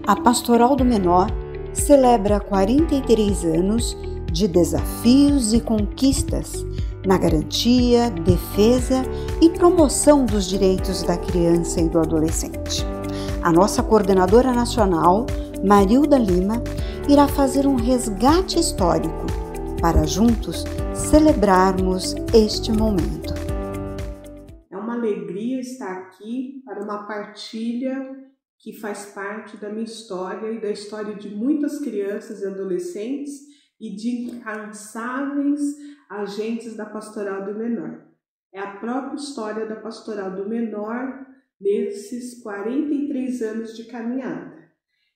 A Pastoral do Menor celebra 43 anos de desafios e conquistas na garantia, defesa e promoção dos direitos da criança e do adolescente. A nossa coordenadora nacional, Marilda Lima, irá fazer um resgate histórico para juntos celebrarmos este momento. É uma alegria estar aqui para uma partilha que faz parte da minha história e da história de muitas crianças e adolescentes e de incansáveis agentes da Pastoral do Menor. É a própria história da Pastoral do Menor nesses 43 anos de caminhada.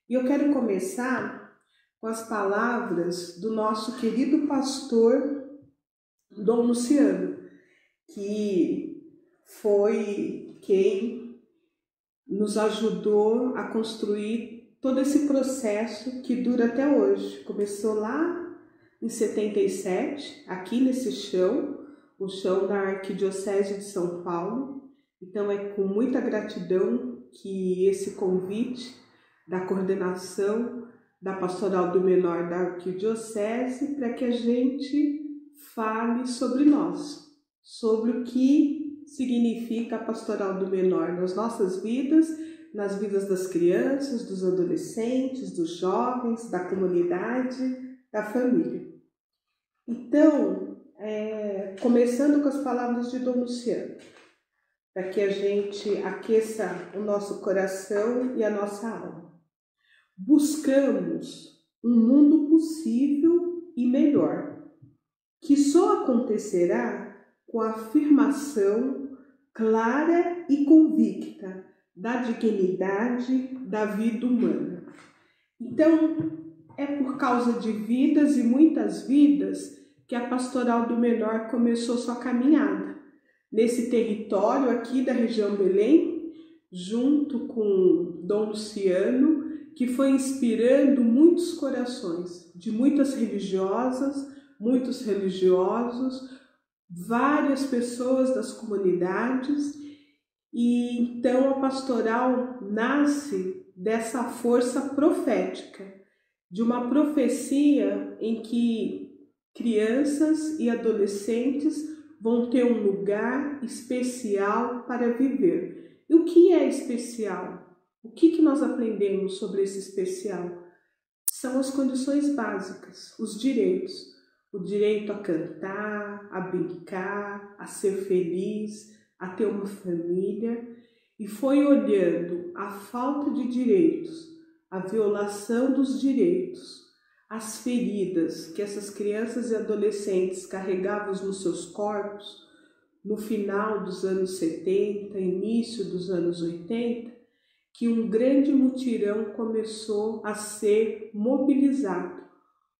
E eu quero começar com as palavras do nosso querido pastor Dom Luciano, que foi quem nos ajudou a construir todo esse processo que dura até hoje. Começou lá em 77, aqui nesse chão, o chão da Arquidiocese de São Paulo. Então é com muita gratidão que esse convite da coordenação da Pastoral do Menor da Arquidiocese para que a gente fale sobre nós, sobre o que significa a Pastoral do Menor nas nossas vidas, nas vidas das crianças, dos adolescentes, dos jovens, da comunidade, da família. Então, começando com as palavras de Dom Luciano, para que a gente aqueça o nosso coração e a nossa alma. Buscamos um mundo possível e melhor, que só acontecerá com a afirmação clara e convicta da dignidade da vida humana. Então, é por causa de vidas e muitas vidas que a Pastoral do Menor começou sua caminhada nesse território aqui da região Belém, junto com Dom Luciano, que foi inspirando muitos corações de muitas religiosas, muitos religiosos, várias pessoas das comunidades. E então a pastoral nasce dessa força profética, de uma profecia em que crianças e adolescentes vão ter um lugar especial para viver. E o que é especial? O que nós aprendemos sobre esse especial? São as condições básicas, os direitos. O direito a cantar, a brincar, a ser feliz, a ter uma família. E foi olhando a falta de direitos, a violação dos direitos, as feridas que essas crianças e adolescentes carregavam nos seus corpos no final dos anos 70, início dos anos 80, que um grande mutirão começou a ser mobilizado.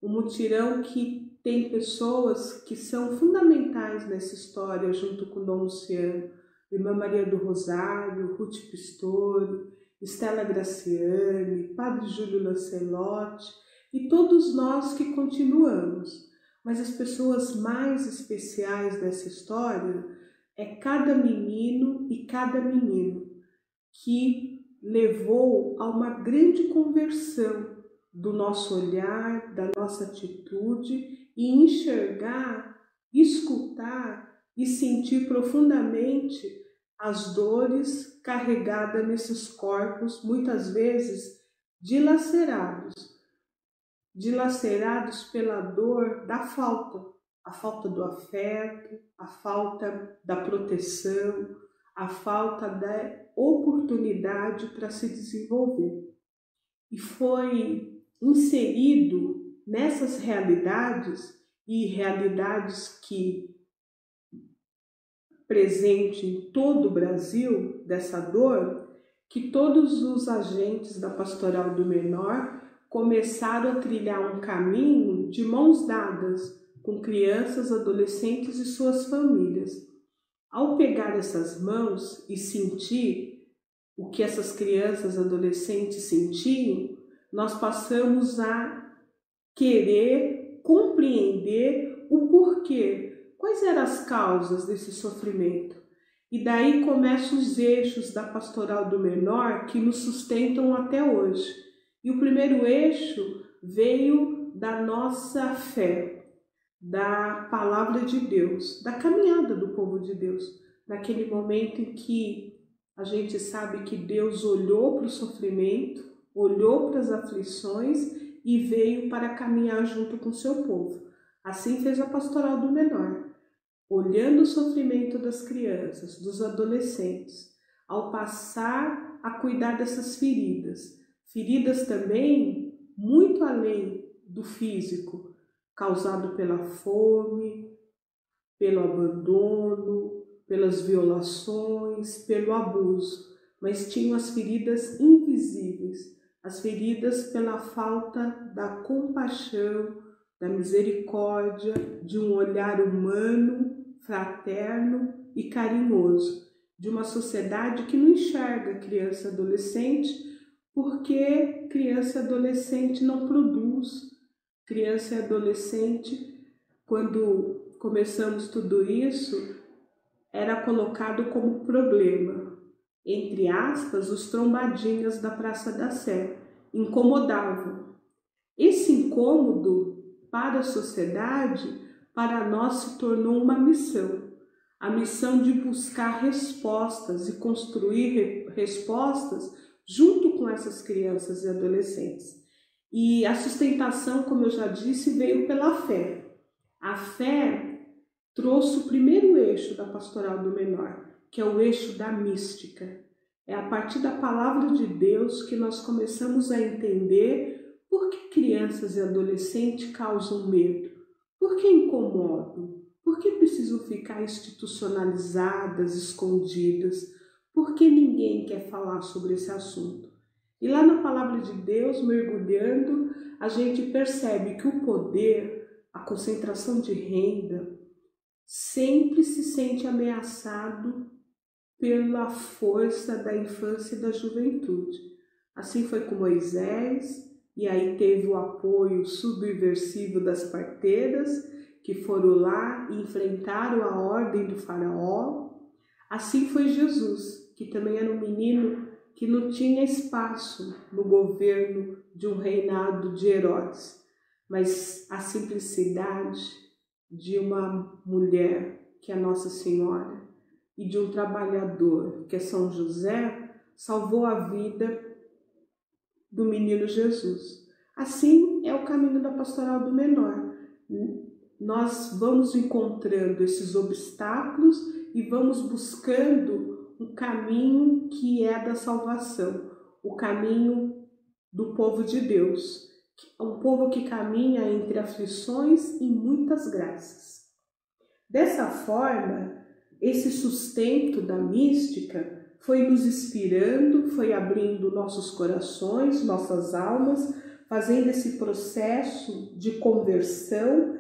Um mutirão que tem pessoas que são fundamentais nessa história, junto com Dom Luciano, Irmã Maria do Rosário, Ruth Pistori, Estela Graciani, Padre Júlio Lancelotti e todos nós que continuamos. Mas as pessoas mais especiais dessa história é cada menino e cada menino que levou a uma grande conversão do nosso olhar, da nossa atitude e enxergar, escutar e sentir profundamente as dores carregadas nesses corpos, muitas vezes dilacerados pela dor da falta, a falta do afeto, a falta da proteção, a falta da oportunidade para se desenvolver. E foi inserido nessas realidades, e realidades que presente em todo o Brasil, dessa dor, que todos os agentes da Pastoral do Menor começaram a trilhar um caminho de mãos dadas com crianças, adolescentes e suas famílias. Ao pegar essas mãos e sentir o que essas crianças e adolescentes sentiam, nós passamos a querer compreender o porquê, quais eram as causas desse sofrimento. E daí começam os eixos da Pastoral do Menor que nos sustentam até hoje, E o primeiro eixo veio da nossa fé, da palavra de Deus, da caminhada do povo de Deus, naquele momento em que a gente sabe que Deus olhou para o sofrimento, olhou para as aflições e veio para caminhar junto com o seu povo. Assim fez a pastoral do menor, olhando o sofrimento das crianças, dos adolescentes, ao passar a cuidar dessas feridas. Feridas também muito além do físico, causado pela fome, pelo abandono, pelas violações, pelo abuso, mas tinham as feridas invisíveis, as feridas pela falta da compaixão, da misericórdia, de um olhar humano, fraterno e carinhoso, de uma sociedade que não enxerga criança e adolescente, porque criança e adolescente não produz. Criança e adolescente, quando começamos tudo isso, era colocado como problema. Entre aspas, os trombadinhas da Praça da Sé incomodavam. Esse incômodo para a sociedade, para nós, se tornou uma missão. A missão de buscar respostas e construir respostas junto com essas crianças e adolescentes. E a sustentação, como eu já disse, veio pela fé. A fé trouxe o primeiro eixo da pastoral do menor, que é o eixo da mística. É a partir da palavra de Deus que nós começamos a entender por que crianças e adolescentes causam medo, por que incomodam, por que precisam ficar institucionalizadas, escondidas, por que ninguém quer falar sobre esse assunto. E lá na palavra de Deus, mergulhando, a gente percebe que o poder, a concentração de renda, sempre se sente ameaçado pela força da infância e da juventude. Assim foi com Moisés, e aí teve o apoio subversivo das parteiras, que foram lá e enfrentaram a ordem do faraó. Assim foi Jesus, que também era um menino que não tinha espaço no governo de um reinado de Herodes, mas a simplicidade de uma mulher, que é Nossa Senhora, e de um trabalhador, que é São José, salvou a vida do menino Jesus. Assim é o caminho da pastoral do menor. Nós vamos encontrando esses obstáculos e vamos buscando um caminho que é da salvação, o caminho do povo de Deus, um povo que caminha entre aflições e muitas graças. Dessa forma, esse sustento da mística foi nos inspirando, foi abrindo nossos corações, nossas almas, fazendo esse processo de conversão,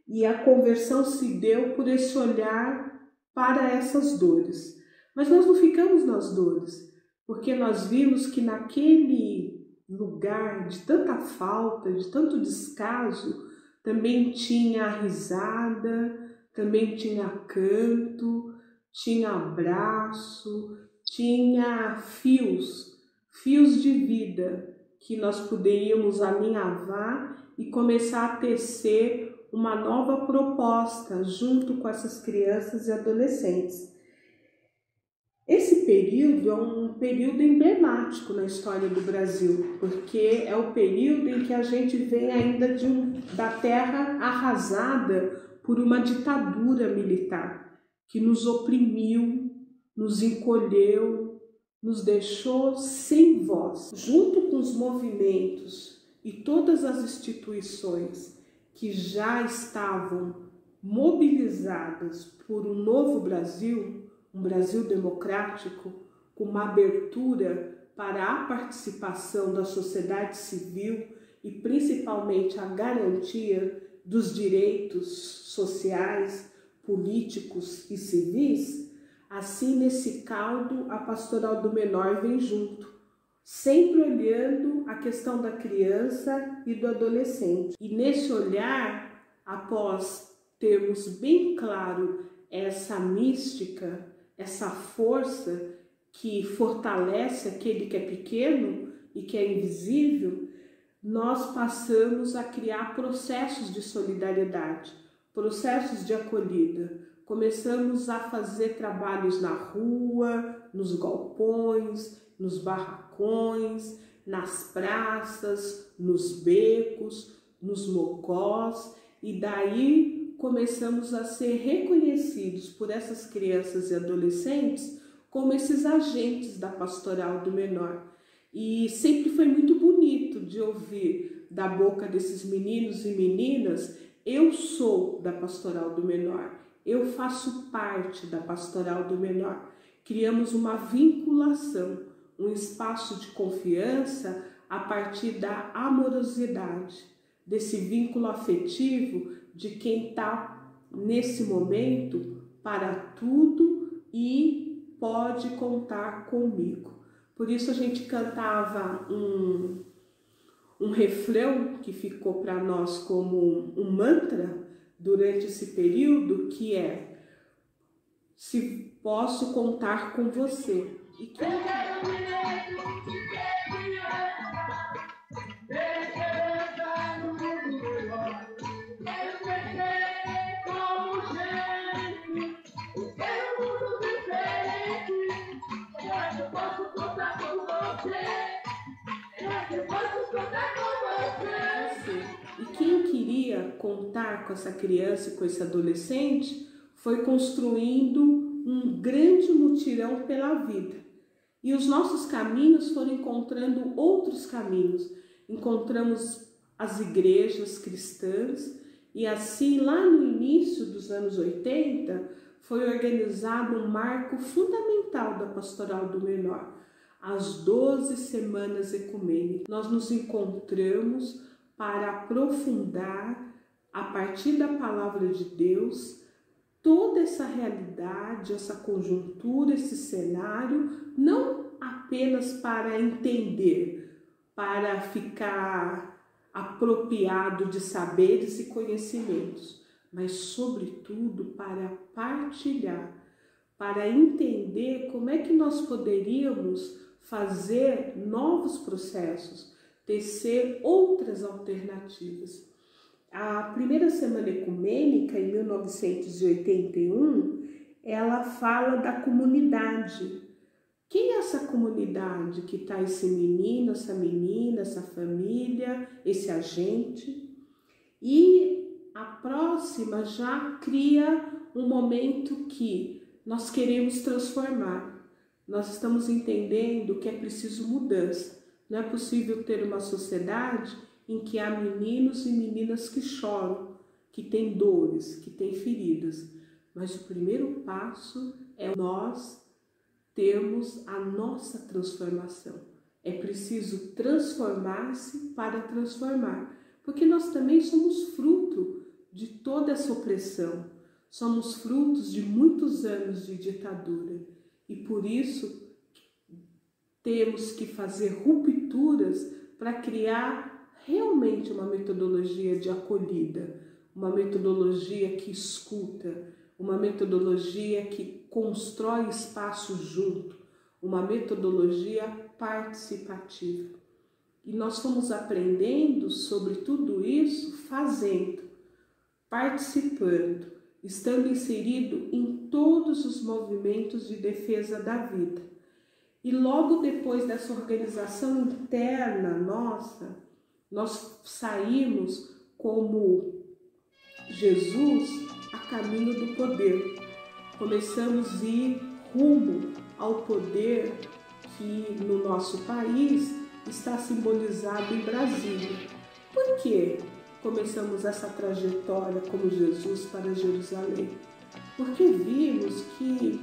e a conversão se deu por esse olhar para essas dores. Mas nós não ficamos nas dores, porque nós vimos que naquele lugar de tanta falta, de tanto descaso, também tinha a risada, também tinha canto, tinha abraço, tinha fios de vida que nós poderíamos alinhavar e começar a tecer uma nova proposta junto com essas crianças e adolescentes. Esse período é um período emblemático na história do Brasil, porque é o período em que a gente vem ainda da terra arrasada por uma ditadura militar que nos oprimiu, nos encolheu, nos deixou sem voz. Junto com os movimentos e todas as instituições que já estavam mobilizadas por um novo Brasil, um Brasil democrático, com uma abertura para a participação da sociedade civil e principalmente a garantia dos direitos sociais, políticos e civis, assim nesse caldo a pastoral do menor vem junto, sempre olhando a questão da criança e do adolescente. E nesse olhar, após termos bem claro essa mística, essa força que fortalece aquele que é pequeno e que é invisível, nós passamos a criar processos de solidariedade, processos de acolhida. Começamos a fazer trabalhos na rua, nos galpões, nos barracões, nas praças, nos becos, nos mocós, e daí começamos a ser reconhecidos por essas crianças e adolescentes como esses agentes da Pastoral do Menor. E sempre foi muito bonito de ouvir da boca desses meninos e meninas: eu sou da Pastoral do Menor, eu faço parte da Pastoral do Menor. Criamos uma vinculação, um espaço de confiança a partir da amorosidade, desse vínculo afetivo de quem está nesse momento para tudo e pode contar comigo. Por isso a gente cantava um refrão que ficou para nós como um mantra durante esse período, que é: se posso contar com você. E que... E quem queria contar com essa criança e com esse adolescente foi construindo um grande mutirão pela vida. E os nossos caminhos foram encontrando outros caminhos. Encontramos as igrejas cristãs e assim, lá no início dos anos 80, foi organizado um marco fundamental da Pastoral do Menor, as 12 Semanas Ecumênicas. Nós nos encontramos para aprofundar, a partir da Palavra de Deus, toda essa realidade, essa conjuntura, esse cenário, não apenas para entender, para ficar apropriado de saberes e conhecimentos, mas, sobretudo, para partilhar, para entender como é que nós poderíamos fazer novos processos, tecer outras alternativas. A primeira Semana Ecumênica, em 1981, ela fala da comunidade. Quem é essa comunidade que está esse menino, essa menina, essa família, esse agente? E a próxima já cria um momento que nós queremos transformar. Nós estamos entendendo que é preciso mudança. Não é possível ter uma sociedade em que há meninos e meninas que choram, que têm dores, que têm feridas. Mas o primeiro passo é nós termos a nossa transformação. É preciso transformar-se para transformar, porque nós também somos fruto de toda essa opressão, somos frutos de muitos anos de ditadura e por isso temos que fazer rupturas para criar realmente uma metodologia de acolhida, uma metodologia que escuta, uma metodologia que constrói espaço junto, uma metodologia participativa. E nós fomos aprendendo sobre tudo isso fazendo, participando, estando inserido em todos os movimentos de defesa da vida. E logo depois dessa organização interna nossa, nós saímos como Jesus a caminho do poder. Começamos a ir rumo ao poder que no nosso país está simbolizado em Brasília. Por quê? Começamos essa trajetória como Jesus para Jerusalém? Porque vimos que,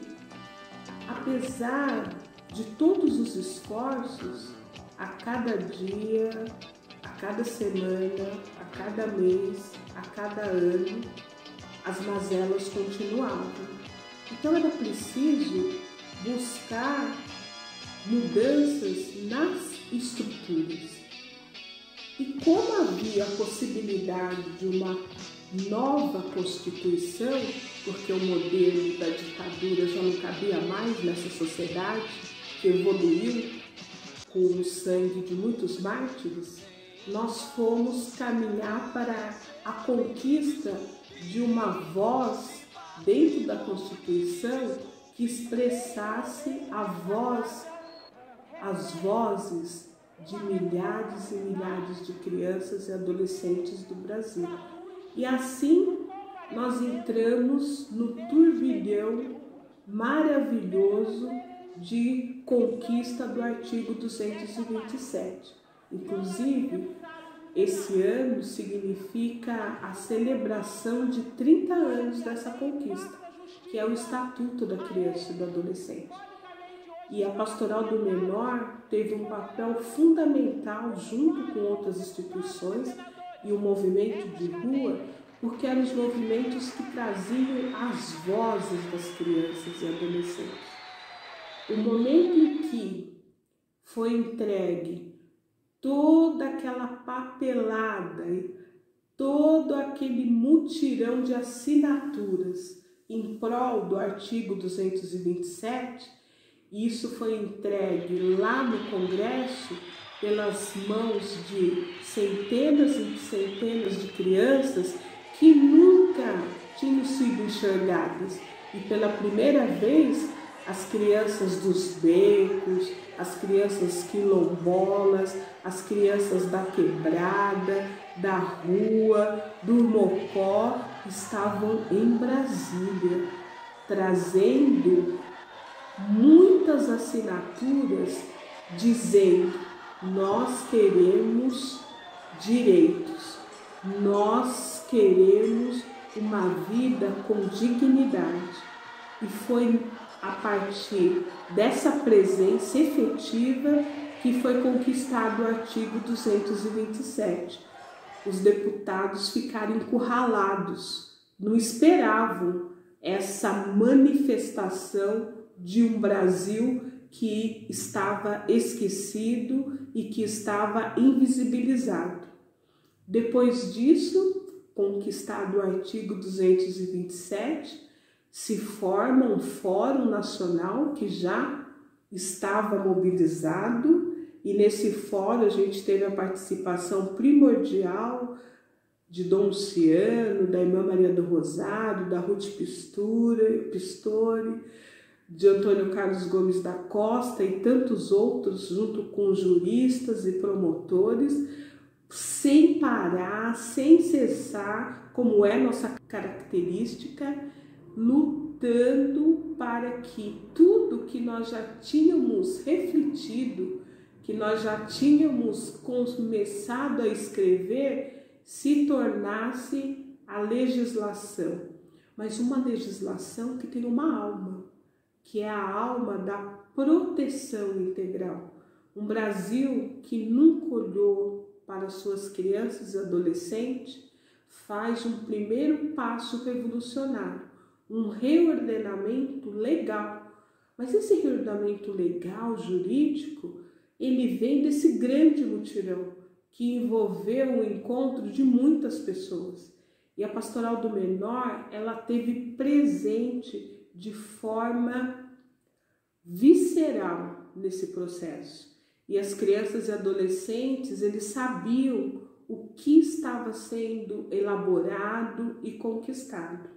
apesar de todos os esforços, a cada dia, a cada semana, a cada mês, a cada ano, as mazelas continuavam. Então era preciso buscar mudanças nas estruturas. E como havia a possibilidade de uma nova Constituição, porque o modelo da ditadura já não cabia mais nessa sociedade, que evoluiu com o sangue de muitos mártires, nós fomos caminhar para a conquista de uma voz dentro da Constituição que expressasse as vozes de milhares e milhares de crianças e adolescentes do Brasil. E assim nós entramos no turbilhão maravilhoso de conquista do artigo 227. Inclusive, esse ano significa a celebração de 30 anos dessa conquista, que é o Estatuto da Criança e do Adolescente. E a Pastoral do Menor teve um papel fundamental junto com outras instituições e o movimento de rua, porque eram os movimentos que traziam as vozes das crianças e adolescentes. O momento em que foi entregue toda aquela papelada, todo aquele mutirão de assinaturas em prol do artigo 227, isso foi entregue lá no Congresso pelas mãos de centenas e centenas de crianças que nunca tinham sido enxergadas. E pela primeira vez, as crianças dos becos, as crianças quilombolas, as crianças da quebrada, da rua, do Mocó, estavam em Brasília, trazendo muitas assinaturas dizendo: nós queremos direitos, nós queremos uma vida com dignidade. E foi a partir dessa presença efetiva que foi conquistado o artigo 227. Os deputados ficaram encurralados, não esperavam essa manifestação de um Brasil que estava esquecido e que estava invisibilizado. Depois disso, conquistado o artigo 227, se forma um Fórum Nacional que já estava mobilizado, e nesse fórum a gente teve a participação primordial de Dom Luciano, da Irmã Maria do Rosário, da Ruth Pistori, de Antônio Carlos Gomes da Costa e tantos outros, junto com juristas e promotores, sem parar, sem cessar, como é nossa característica, lutando para que tudo que nós já tínhamos refletido, que nós já tínhamos começado a escrever, se tornasse a legislação. Mas uma legislação que tem uma alma, que é a alma da proteção integral. Um Brasil que nunca olhou para suas crianças e adolescentes faz um primeiro passo revolucionário, um reordenamento legal. Mas esse reordenamento legal, jurídico, ele vem desse grande mutirão que envolveu o encontro de muitas pessoas. E a Pastoral do Menor, ela teve presente de forma visceral nesse processo. E as crianças e adolescentes, eles sabiam o que estava sendo elaborado e conquistado.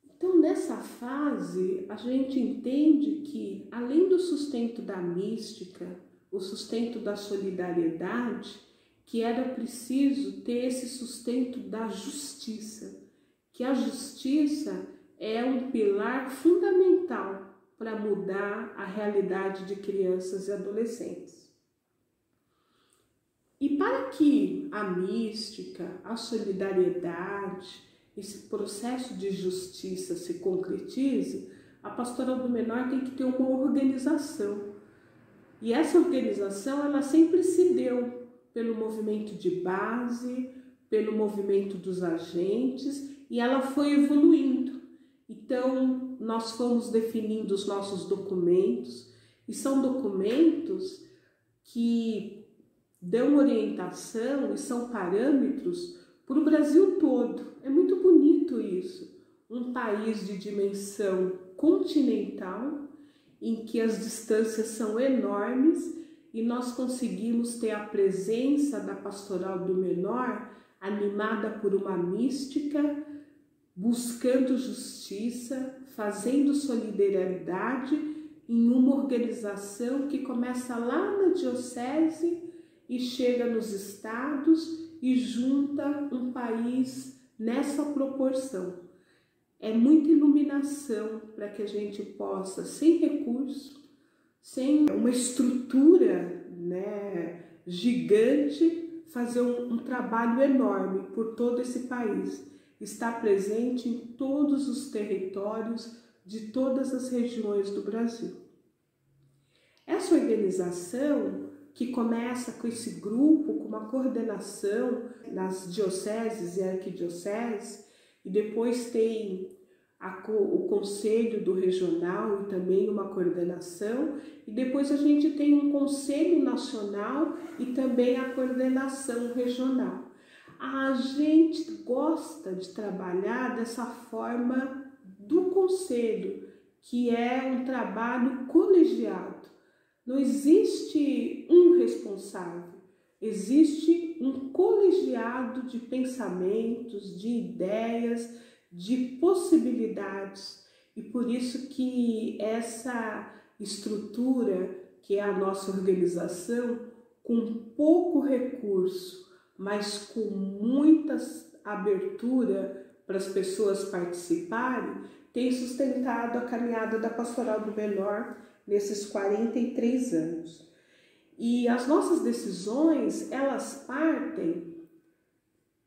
Então, nessa fase, a gente entende que, além do sustento da mística, o sustento da solidariedade, que era preciso ter esse sustento da justiça, que a justiça é um pilar fundamental para mudar a realidade de crianças e adolescentes. E para que a mística, a solidariedade, esse processo de justiça se concretize, a Pastoral do Menor tem que ter uma organização. E essa organização, ela sempre se deu pelo movimento de base, pelo movimento dos agentes, e ela foi evoluindo. Então, nós fomos definindo os nossos documentos, e são documentos que dão orientação e são parâmetros para o Brasil todo. É muito bonito isso. Um país de dimensão continental, em que as distâncias são enormes e nós conseguimos ter a presença da Pastoral do Menor animada por uma mística, buscando justiça, fazendo solidariedade em uma organização que começa lá na diocese e chega nos estados e junta um país nessa proporção. É muita iluminação para que a gente possa, sem recurso, sem uma estrutura, gigante, fazer um trabalho enorme por todo esse país. Está presente em todos os territórios de todas as regiões do Brasil. Essa organização, que começa com esse grupo, com uma coordenação nas dioceses e arquidioceses, e depois tem o conselho do regional e também uma coordenação, e depois a gente tem um conselho nacional e também a coordenação regional. A gente gosta de trabalhar dessa forma do conselho, que é um trabalho colegiado. Não existe um responsável, existe um colegiado de pensamentos, de ideias, de possibilidades. E por isso que essa estrutura, que é a nossa organização, com pouco recurso, mas com muita abertura para as pessoas participarem, tem sustentado a caminhada da Pastoral do Menor nesses 43 anos. E as nossas decisões, elas partem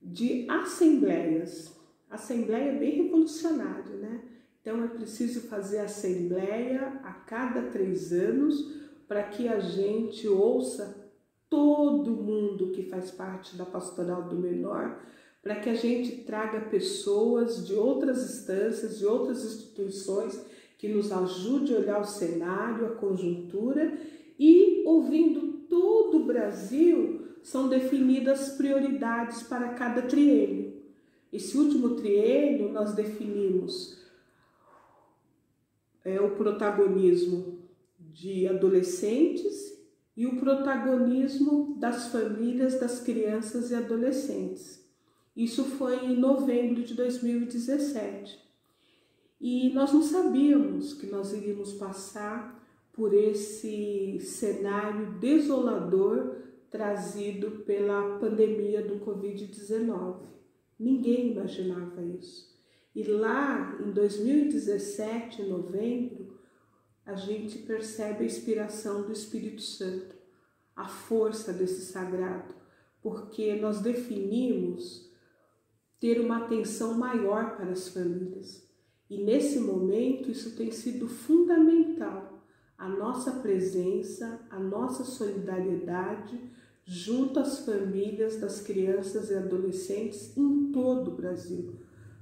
de assembleias. Assembleia é bem revolucionária, né? Então é preciso fazer assembleia a cada 3 anos para que a gente ouça todo mundo que faz parte da Pastoral do Menor, para que a gente traga pessoas de outras instâncias, de outras instituições, que nos ajude a olhar o cenário, a conjuntura, e ouvindo todo o Brasil, são definidas prioridades para cada triênio. Esse último triênio nós definimos o protagonismo de adolescentes e o protagonismo das famílias, das crianças e adolescentes. Isso foi em novembro de 2017. E nós não sabíamos que nós iríamos passar por esse cenário desolador trazido pela pandemia do Covid-19. Ninguém imaginava isso. E lá em 2017, em novembro, a gente percebe a inspiração do Espírito Santo, a força desse sagrado, porque nós definimos ter uma atenção maior para as famílias. E nesse momento isso tem sido fundamental, a nossa presença, a nossa solidariedade junto às famílias das crianças e adolescentes em todo o Brasil,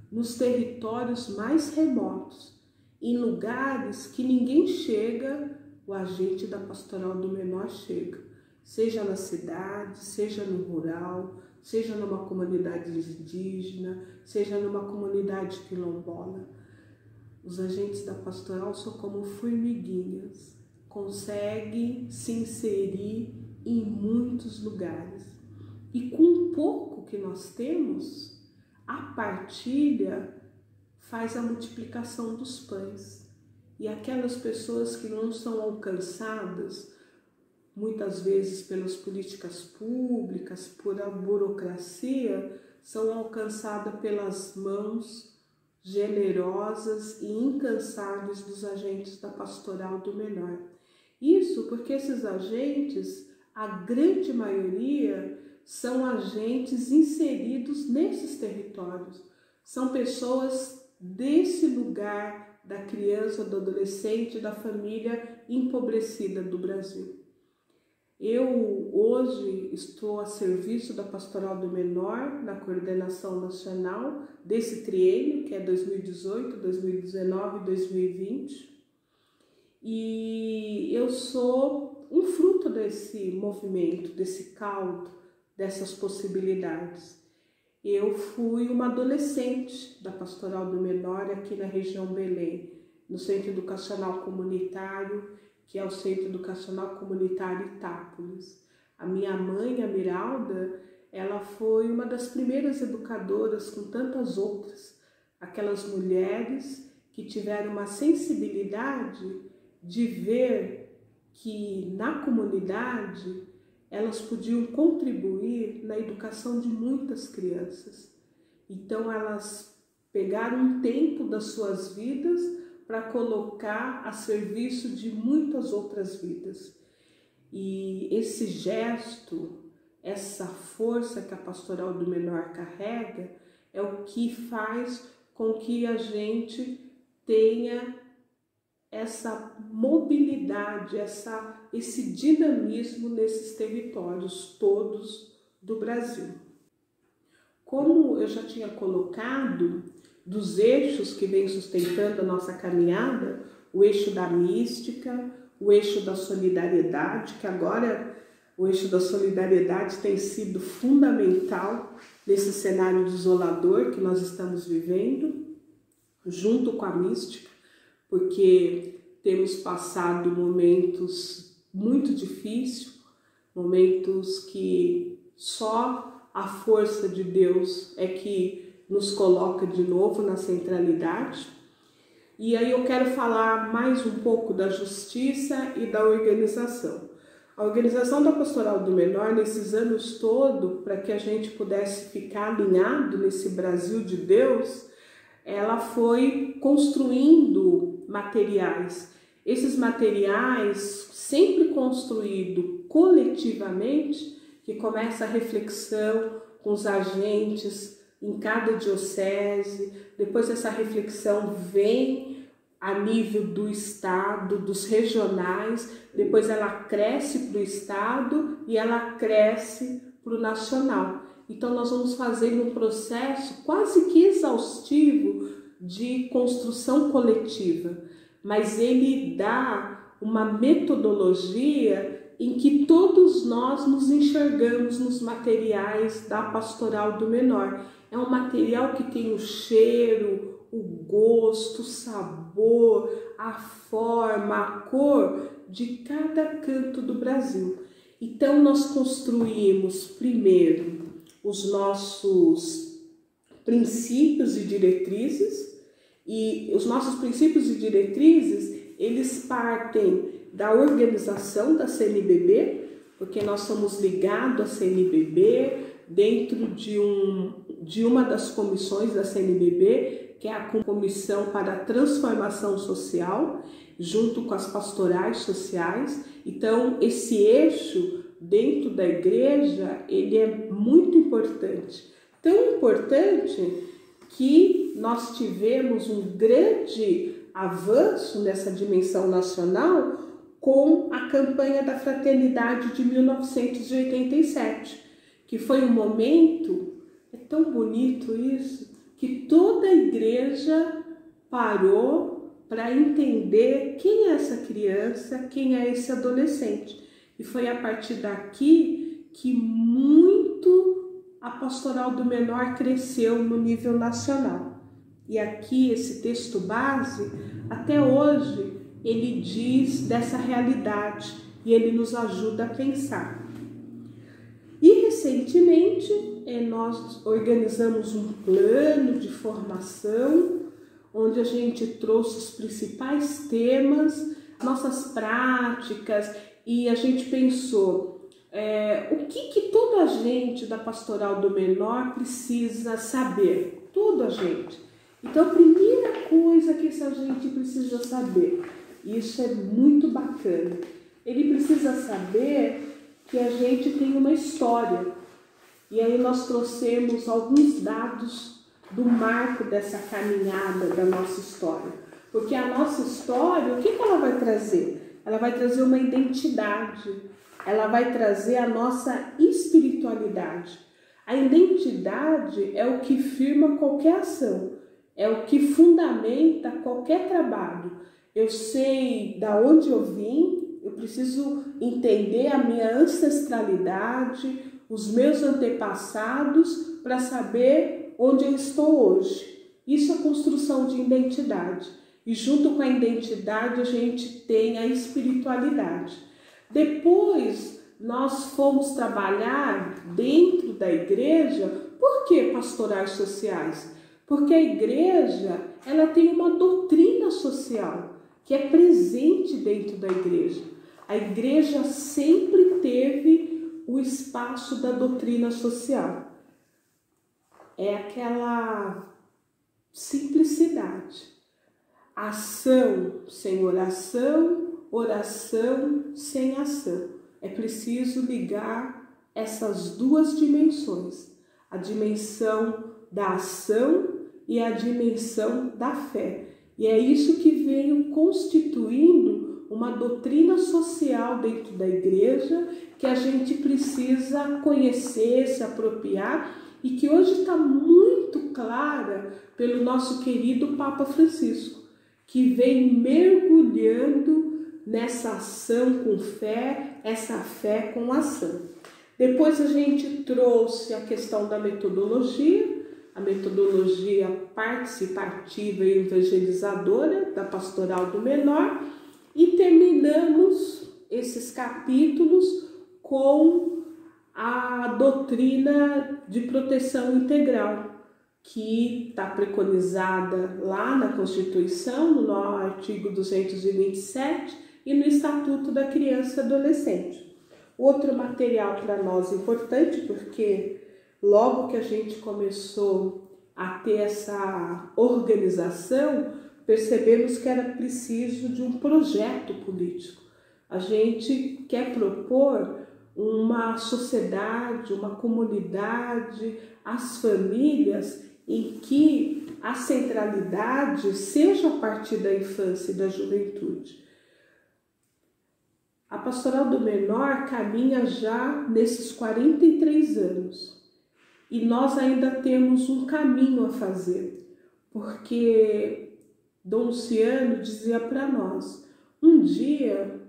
nos territórios mais remotos, em lugares que ninguém chega, o agente da Pastoral do Menor chega, seja na cidade, seja no rural, seja numa comunidade indígena, seja numa comunidade quilombola. Os agentes da pastoral são como formiguinhas, conseguem se inserir em muitos lugares. E com o pouco que nós temos, a partilha faz a multiplicação dos pães. E aquelas pessoas que não são alcançadas, muitas vezes pelas políticas públicas, por a burocracia, são alcançadas pelas mãos generosas e incansáveis dos agentes da Pastoral do Menor. Isso porque esses agentes, a grande maioria, são agentes inseridos nesses territórios. São pessoas desse lugar da criança, do adolescente, da família empobrecida do Brasil. Eu hoje estou a serviço da Pastoral do Menor, na coordenação nacional desse triênio, que é 2018, 2019 e 2020. E eu sou um fruto desse movimento, desse caldo, dessas possibilidades. Eu fui uma adolescente da Pastoral do Menor aqui na região Belém, no Centro Educacional Comunitário, que é o Centro Educacional Comunitário Itápolis. A minha mãe, a Miralda, ela foi uma das primeiras educadoras, com tantas outras, aquelas mulheres que tiveram uma sensibilidade de ver que na comunidade elas podiam contribuir na educação de muitas crianças. Então elas pegaram um tempo das suas vidas para colocar a serviço de muitas outras vidas. E esse gesto, essa força que a Pastoral do Menor carrega, é o que faz com que a gente tenha essa mobilidade, esse dinamismo nesses territórios todos do Brasil. Como eu já tinha colocado, dos eixos que vem sustentando a nossa caminhada, o eixo da mística, o eixo da solidariedade, que agora o eixo da solidariedade tem sido fundamental nesse cenário desolador que nós estamos vivendo, junto com a mística, porque temos passado momentos muito difíceis, momentos que só a força de Deus é que nos coloca de novo na centralidade. E aí eu quero falar mais um pouco da justiça e da organização. A organização da Pastoral do Menor, nesses anos todos, para que a gente pudesse ficar alinhado nesse Brasil de Deus, ela foi construindo materiais. Esses materiais, sempre construídos coletivamente, que começa a reflexão com os agentes em cada diocese, depois essa reflexão vem a nível do estado, dos regionais, depois ela cresce para o estado e ela cresce para o nacional. Então nós vamos fazer um processo quase que exaustivo de construção coletiva, mas ele dá uma metodologia em que todos nós nos enxergamos nos materiais da Pastoral do Menor. É um material que tem o cheiro, o gosto, o sabor, a forma, a cor de cada canto do Brasil. Então nós construímos primeiro os nossos princípios e diretrizes, e os nossos princípios e diretrizes, eles partem da organização da CNBB, porque nós somos ligados à CNBB dentro de uma das comissões da CNBB, que é a Comissão para a Transformação Social, junto com as pastorais sociais. Então, esse eixo dentro da igreja, ele é muito importante. Tão importante que nós tivemos um grande avanço nessa dimensão nacional com a campanha da Fraternidade de 1987, que foi um momento, é tão bonito isso, que toda a igreja parou para entender quem é essa criança, quem é esse adolescente. E foi a partir daqui que muito a Pastoral do Menor cresceu no nível nacional. E aqui esse texto base, até hoje, ele diz dessa realidade e ele nos ajuda a pensar. E recentemente nós organizamos um plano de formação onde a gente trouxe os principais temas, nossas práticas, e a gente pensou o que toda a gente da Pastoral do Menor precisa saber, toda a gente. Então a primeira coisa que essa gente precisa saber, e isso é muito bacana, ele precisa saber que a gente tem uma história. E aí nós trouxemos alguns dados do marco dessa caminhada da nossa história. Porque a nossa história, o que ela vai trazer? Ela vai trazer uma identidade, ela vai trazer a nossa espiritualidade. A identidade é o que firma qualquer ação, é o que fundamenta qualquer trabalho. Eu sei da onde eu vim, eu preciso entender a minha ancestralidade, os meus antepassados, para saber onde eu estou hoje. Isso é construção de identidade. E junto com a identidade a gente tem a espiritualidade. Depois nós fomos trabalhar dentro da igreja. Por que pastorais sociais? Porque a igreja ela tem uma doutrina social que é presente dentro da igreja. A igreja sempre teve o espaço da doutrina social. É aquela simplicidade. Ação sem oração, oração sem ação. É preciso ligar essas duas dimensões, a dimensão da ação e a dimensão da fé. E é isso que veio constituindo uma doutrina social dentro da igreja que a gente precisa conhecer, se apropriar e que hoje está muito clara pelo nosso querido Papa Francisco, que vem mergulhando nessa ação com fé, essa fé com ação. Depois a gente trouxe a questão da metodologia, a metodologia participativa e evangelizadora da Pastoral do Menor, e terminamos esses capítulos com a doutrina de proteção integral, que está preconizada lá na Constituição, no artigo 227 e no Estatuto da Criança e Adolescente. Outro material para nós importante, porque logo que a gente começou a ter essa organização, percebemos que era preciso de um projeto político. A gente quer propor uma sociedade, uma comunidade, as famílias em que a centralidade seja a partir da infância e da juventude. A Pastoral do Menor caminha já nesses 43 anos e nós ainda temos um caminho a fazer, porque Dom Luciano dizia para nós, um dia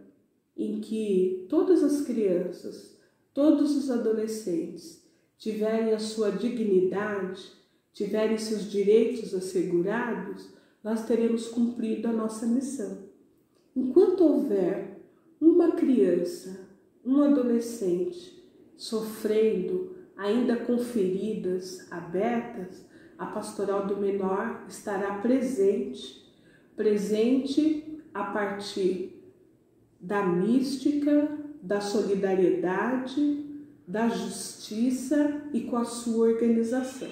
em que todas as crianças, todos os adolescentes tiverem a sua dignidade, tiverem seus direitos assegurados, nós teremos cumprido a nossa missão. Enquanto houver uma criança, um adolescente sofrendo, ainda com feridas abertas, a Pastoral do Menor estará presente a partir da mística, da solidariedade, da justiça e com a sua organização.